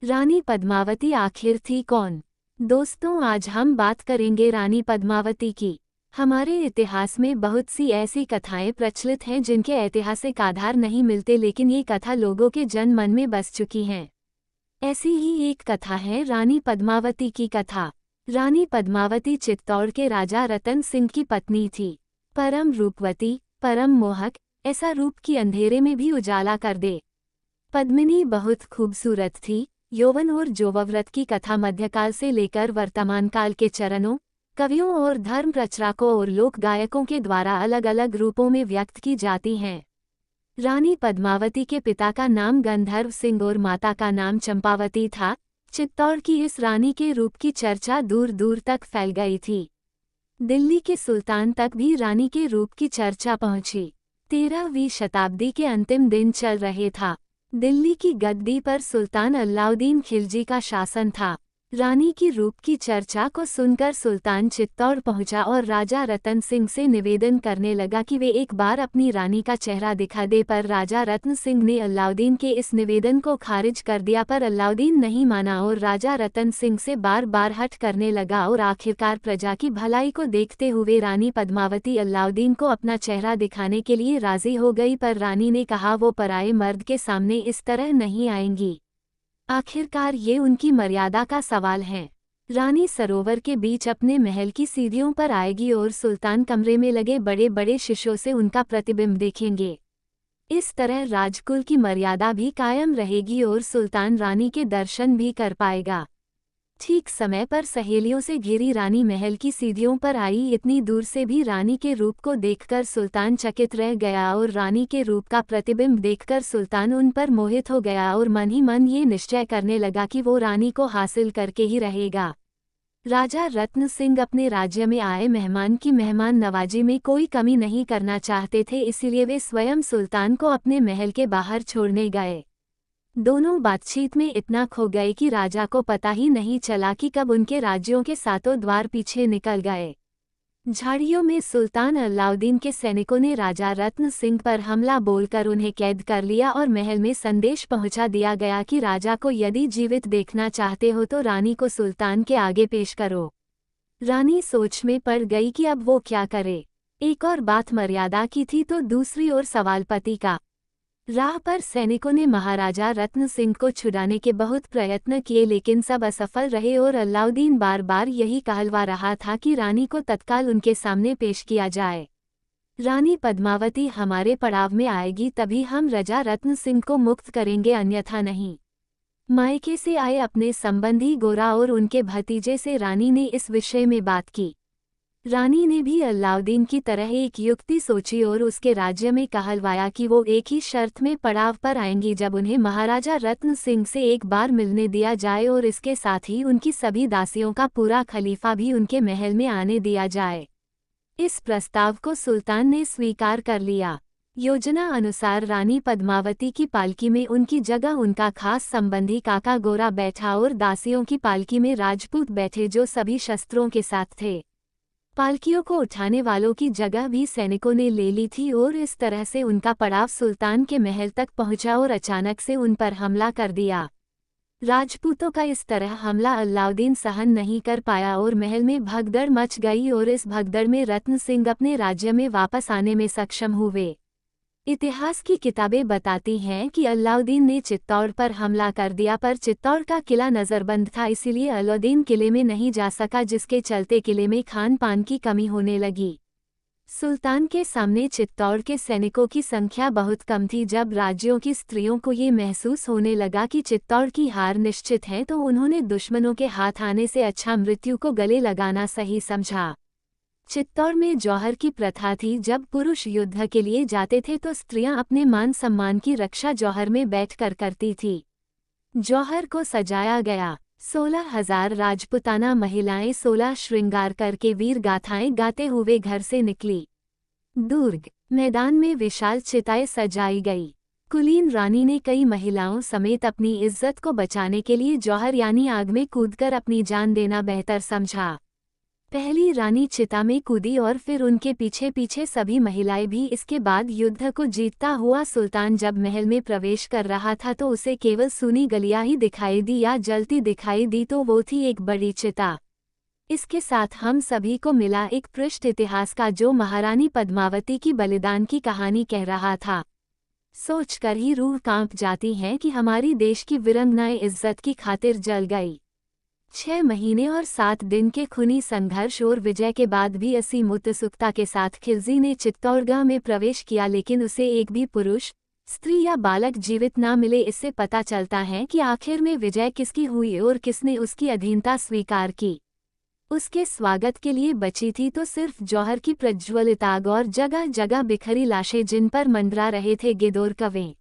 रानी पद्मावती आखिर थी कौन? दोस्तों, आज हम बात करेंगे रानी पद्मावती की। हमारे इतिहास में बहुत सी ऐसी कथाएं प्रचलित हैं जिनके ऐतिहासिक आधार नहीं मिलते, लेकिन ये कथा लोगों के जन मन में बस चुकी हैं। ऐसी ही एक कथा है रानी पद्मावती की कथा। रानी पद्मावती चित्तौड़ के राजा रतन सिंह की पत्नी थी। परम रूपवती, परम मोहक, ऐसा रूप की अंधेरे में भी उजाला कर दे। पद्मिनी बहुत खूबसूरत थी। यौवन और जोवव्रत की कथा मध्यकाल से लेकर वर्तमान काल के चरणों, कवियों और धर्म प्रचारकों और लोक गायकों के द्वारा अलग अलग रूपों में व्यक्त की जाती हैं। रानी पद्मावती के पिता का नाम गंधर्व सिंह और माता का नाम चंपावती था। चित्तौड़ की इस रानी के रूप की चर्चा दूर दूर तक फैल गई थी। दिल्ली के सुल्तान तक भी रानी के रूप की चर्चा पहुंची। 13वीं शताब्दी के अंतिम दिन चल रहे था। दिल्ली की गद्दी पर सुल्तान अलाउद्दीन खिलजी का शासन था। रानी की रूप की चर्चा को सुनकर सुल्तान चित्तौड़ पहुंचा और राजा रतन सिंह से निवेदन करने लगा कि वे एक बार अपनी रानी का चेहरा दिखा दे, पर राजा रतन सिंह ने अलाउद्दीन के इस निवेदन को खारिज कर दिया। पर अलाउद्दीन नहीं माना और राजा रतन सिंह से बार बार हठ करने लगा और आखिरकार प्रजा की भलाई को देखते हुए रानी पद्मावती अलाउद्दीन को अपना चेहरा दिखाने के लिए राजी हो गई। पर रानी ने कहा वो पराये मर्द के सामने इस तरह नहीं आएंगी। आखिरकार ये उनकी मर्यादा का सवाल है। रानी सरोवर के बीच अपने महल की सीढ़ियों पर आएगी और सुल्तान कमरे में लगे बड़े बड़े शीशों से उनका प्रतिबिंब देखेंगे। इस तरह राजकुल की मर्यादा भी कायम रहेगी और सुल्तान रानी के दर्शन भी कर पाएगा। ठीक समय पर सहेलियों से घिरी रानी महल की सीढ़ियों पर आई। इतनी दूर से भी रानी के रूप को देखकर सुल्तान चकित रह गया और रानी के रूप का प्रतिबिंब देखकर सुल्तान उन पर मोहित हो गया और मन ही मन ये निश्चय करने लगा कि वो रानी को हासिल करके ही रहेगा। राजा रत्न सिंह अपने राज्य में आए मेहमान की मेहमान नवाजी में कोई कमी नहीं करना चाहते थे, इसीलिए वे स्वयं सुल्तान को अपने महल के बाहर छोड़ने गए। दोनों बातचीत में इतना खो गए कि राजा को पता ही नहीं चला कि कब उनके राज्यों के सातों द्वार पीछे निकल गए। झाड़ियों में सुल्तान अलाउद्दीन के सैनिकों ने राजा रत्न सिंह पर हमला बोलकर उन्हें कैद कर लिया और महल में संदेश पहुंचा दिया गया कि राजा को यदि जीवित देखना चाहते हो तो रानी को सुल्तान के आगे पेश करो। रानी सोच में पड़ गई कि अब वो क्या करे। एक और बात मर्यादा की थी तो दूसरी ओर सवाल पति का। राह पर सैनिकों ने महाराजा रत्न सिंह को छुड़ाने के बहुत प्रयत्न किए, लेकिन सब असफल रहे और अलाउद्दीन बार बार यही कहलवा रहा था कि रानी को तत्काल उनके सामने पेश किया जाए। रानी पद्मावती हमारे पड़ाव में आएगी तभी हम राजा रत्न सिंह को मुक्त करेंगे, अन्यथा नहीं। मायके से आए अपने संबंधी गोरा और उनके भतीजे से रानी ने इस विषय में बात की। रानी ने भी अलाउद्दीन की तरह एक युक्ति सोची और उसके राज्य में कहलवाया कि वो एक ही शर्त में पड़ाव पर आएंगी, जब उन्हें महाराजा रत्न सिंह से एक बार मिलने दिया जाए और इसके साथ ही उनकी सभी दासियों का पूरा खलीफा भी उनके महल में आने दिया जाए। इस प्रस्ताव को सुल्तान ने स्वीकार कर लिया। योजना अनुसार रानी पद्मावती की पालकी में उनकी जगह उनका खास संबंधी काका गोरा बैठा और दासियों की पालकी में राजपूत बैठे जो सभी शस्त्रों के साथ थे। पालकियों को उठाने वालों की जगह भी सैनिकों ने ले ली थी और इस तरह से उनका पड़ाव सुल्तान के महल तक पहुंचा और अचानक से उन पर हमला कर दिया। राजपूतों का इस तरह हमला अलाउद्दीन सहन नहीं कर पाया और महल में भगदड़ मच गई और इस भगदड़ में रत्न सिंह अपने राज्य में वापस आने में सक्षम हुए। इतिहास की किताबें बताती हैं कि अलाउद्दीन ने चित्तौड़ पर हमला कर दिया, पर चित्तौड़ का किला नजरबंद था, इसीलिए अलाउद्दीन किले में नहीं जा सका, जिसके चलते किले में खान पान की कमी होने लगी। सुल्तान के सामने चित्तौड़ के सैनिकों की संख्या बहुत कम थी। जब राज्यों की स्त्रियों को ये महसूस होने लगा कि चित्तौड़ की हार निश्चित है तो उन्होंने दुश्मनों के हाथ आने से अच्छा मृत्यु को गले लगाना सही समझा। चित्तौड़ में जौहर की प्रथा थी। जब पुरुष युद्ध के लिए जाते थे तो स्त्रियां अपने मान सम्मान की रक्षा जौहर में बैठकर करती थी। जौहर को सजाया गया। 16,000 राजपुताना महिलाएं 16 श्रृंगार करके वीर गाथाएं गाते हुए घर से निकली। दुर्ग मैदान में विशाल चिताएं सजाई गई। कुलीन रानी ने कई महिलाओं समेत अपनी इज्जत को बचाने के लिए जौहर यानी आग में कूदकर अपनी जान देना बेहतर समझा। पहली रानी चिता में कूदी और फिर उनके पीछे पीछे सभी महिलाएं भी। इसके बाद युद्ध को जीतता हुआ सुल्तान जब महल में प्रवेश कर रहा था तो उसे केवल सूनी गलियां ही दिखाई दी या जलती दिखाई दी, तो वो थी एक बड़ी चिता। इसके साथ हम सभी को मिला एक पृष्ठ इतिहास का जो महारानी पद्मावती की बलिदान की कहानी कह रहा था। सोचकर ही रूह कांप जाती है कि हमारी देश की वीरांगनाएं इज्जत की खातिर जल गई। 6 महीने और 7 दिन के खूनी संघर्ष और विजय के बाद भी असीम उत्सुकता के साथ खिलजी ने चित्तौड़गढ़ में प्रवेश किया, लेकिन उसे एक भी पुरुष, स्त्री या बालक जीवित न मिले। इससे पता चलता है कि आखिर में विजय किसकी हुई और किसने उसकी अधीनता स्वीकार की। उसके स्वागत के लिए बची थी तो सिर्फ जौहर की प्रज्वलित आग और जगह जगह बिखरी लाशें जिन पर मंडरा रहे थे गिद्धोर कौवे।